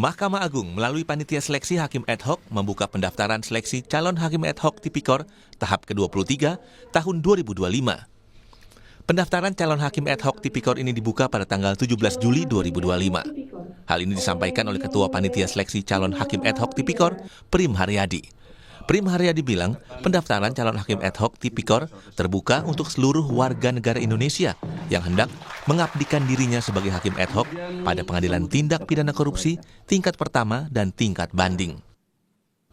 Mahkamah Agung melalui Panitia Seleksi Hakim Ad Hoc membuka pendaftaran seleksi calon Hakim Ad Hoc Tipikor tahap ke-23 tahun 2025. Pendaftaran calon Hakim Ad Hoc Tipikor ini dibuka pada tanggal 17 Juli 2025. Hal ini disampaikan oleh Ketua Panitia Seleksi Calon Hakim Ad Hoc Tipikor, Prim Haryadi. Prim Haryadi bilang, pendaftaran calon Hakim Ad Hoc Tipikor terbuka untuk seluruh warga negara Indonesia yang hendak mengabdikan dirinya sebagai Hakim Ad Hoc pada Pengadilan Tindak Pidana Korupsi tingkat pertama dan tingkat banding.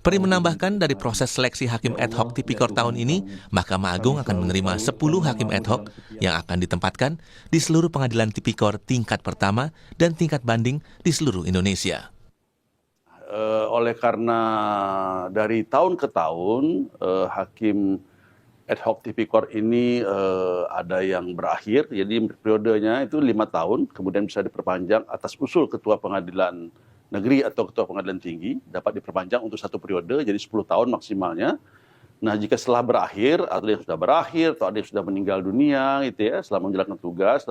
Prim menambahkan dari proses seleksi Hakim Ad Hoc Tipikor tahun ini, Mahkamah Agung akan menerima 10 Hakim Ad Hoc yang akan ditempatkan di seluruh Pengadilan Tipikor tingkat pertama dan tingkat banding di seluruh Indonesia. Oleh karena dari tahun ke tahun Hakim Ad Hoc Tipikor ini ada yang berakhir, jadi periodenya itu 5 tahun, kemudian bisa diperpanjang atas usul Ketua Pengadilan Negeri atau Ketua Pengadilan Tinggi, dapat diperpanjang untuk 1 periode, jadi 10 tahun maksimalnya. Nah, jika setelah berakhir, atau ada yang sudah berakhir, atau ada yang sudah meninggal dunia, gitu ya, setelah menjalankan tugas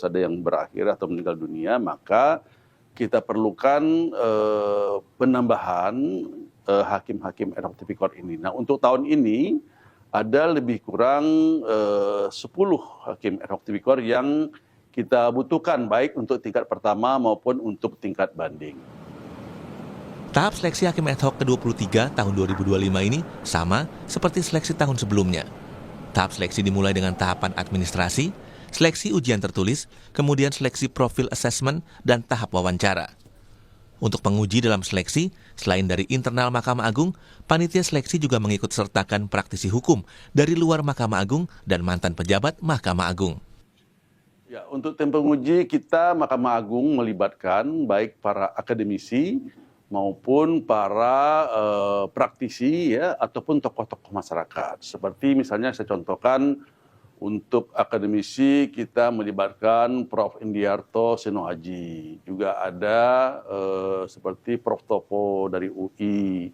ada yang berakhir atau meninggal dunia, maka kita perlukan penambahan hakim-hakim Ad Hoc Tipikor ini. Nah, untuk tahun ini ada lebih kurang 10 hakim Ad Hoc Tipikor yang kita butuhkan baik untuk tingkat pertama maupun untuk tingkat banding. Tahap seleksi Hakim Ad Hoc ke-23 tahun 2025 ini sama seperti seleksi tahun sebelumnya. Tahap seleksi dimulai dengan tahapan administrasi, seleksi ujian tertulis, kemudian seleksi profil assessment, dan tahap wawancara. Untuk penguji dalam seleksi, selain dari internal Mahkamah Agung, panitia seleksi juga mengikut sertakan praktisi hukum dari luar Mahkamah Agung dan mantan pejabat Mahkamah Agung. Ya, untuk tim penguji kita Mahkamah Agung melibatkan baik para akademisi maupun para praktisi ya ataupun tokoh-tokoh masyarakat. Seperti misalnya saya contohkan, untuk akademisi kita melibatkan Prof. Indiarto Senoaji, juga ada seperti Prof. Topo dari UI,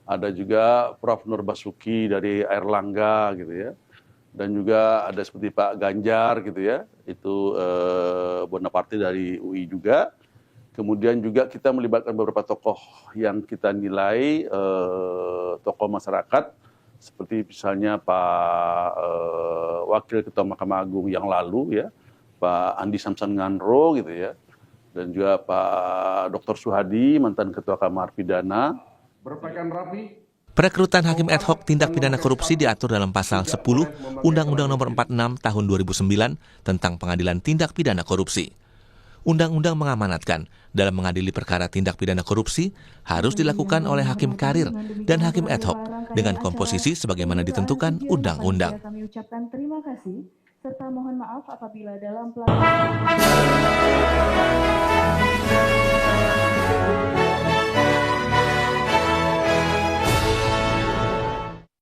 ada juga Prof. Nur Basuki dari Airlangga gitu ya, dan juga ada seperti Pak Ganjar gitu ya, itu Bonaparte dari UI juga. Kemudian juga kita melibatkan beberapa tokoh yang kita nilai tokoh masyarakat, seperti misalnya Pak Wakil Ketua Mahkamah Agung yang lalu ya, Pak Andi Samsan Nganro gitu ya, dan juga Pak Dr. Suhadi, mantan Ketua Kamar Pidana. Berpakaian rapi. Perekrutan Hakim Ad Hoc Tindak Pidana Korupsi diatur dalam Pasal 10 Undang-Undang Nomor 46 Tahun 2009 tentang Pengadilan Tindak Pidana Korupsi. Undang-undang mengamanatkan dalam mengadili perkara tindak pidana korupsi harus dilakukan oleh hakim karir dan hakim ad hoc dengan komposisi sebagaimana ditentukan undang-undang. Kami ucapkan terima kasih serta mohon maaf apabila dalam pelaksanaan